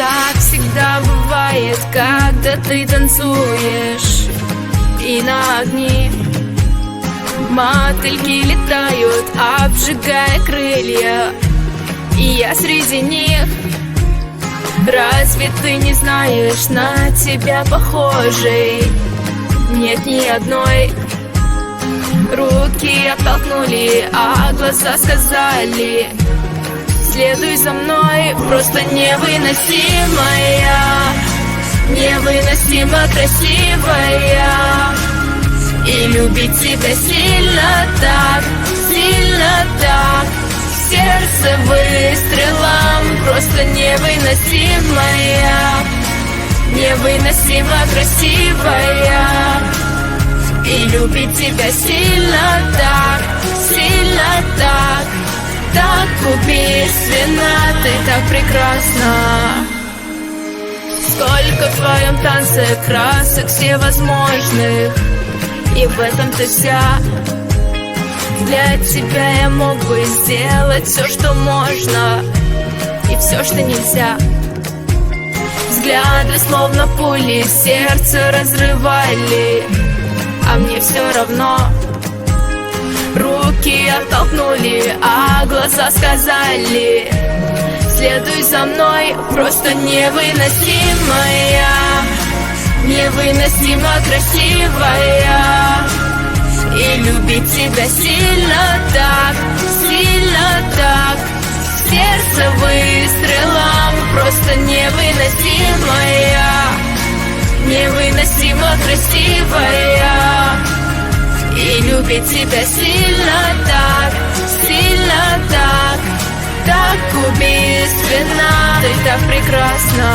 Так всегда бывает, когда ты танцуешь, и на огни мотыльки летают, обжигая крылья, и я среди них. Разве ты не знаешь, на тебя похожей нет ни одной? Руки оттолкнули, а глаза сказали: следуй за мной. Просто невыносимая, невыносимо красивая, и любить тебя сильно так, сердце выстрелом. Просто невыносимая, невыносимо красивая, и любить тебя сильно так, так убийственно. Ты так прекрасна. Сколько в твоем танце красок всевозможных, и в этом ты вся. Для тебя я мог бы сделать все, что можно, и все, что нельзя. Взгляды словно пули сердце разрывали, а мне все равно. Руки оттолкнули, а глаза сказали: следуй за мной. Просто невыносимая, невыносимо красивая, и любить тебя сильно так, сердце выстрелом. Просто невыносимая, невыносимо красивая, и любить тебя сильно так, так убийственно. Ты так прекрасна.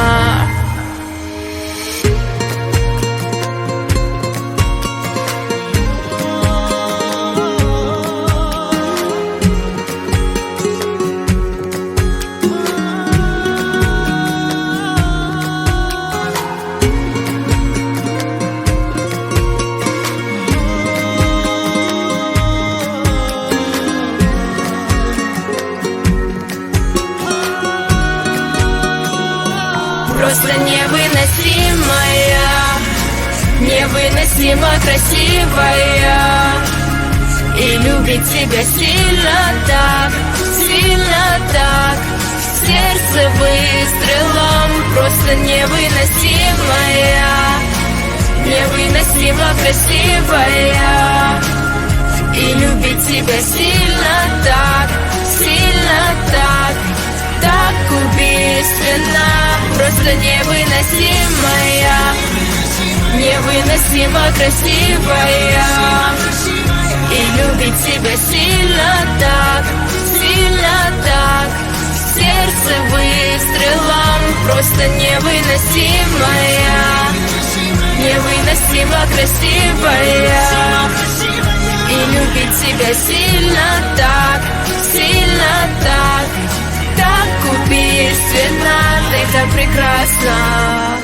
Просто невыносимая, невыносимо красивая, и любить тебя сильно так, сердце выстрелом. Просто невыносимая, невыносимо красивая, и любить тебя сильно так, так убийственно. Просто невыносимая, невыносимо красивая, и любить тебя сильно так, сердце выстрелом. Просто невыносимая, невыносимо красивая, и любить тебя сильно так, так убийственно. Ты так прекрасна.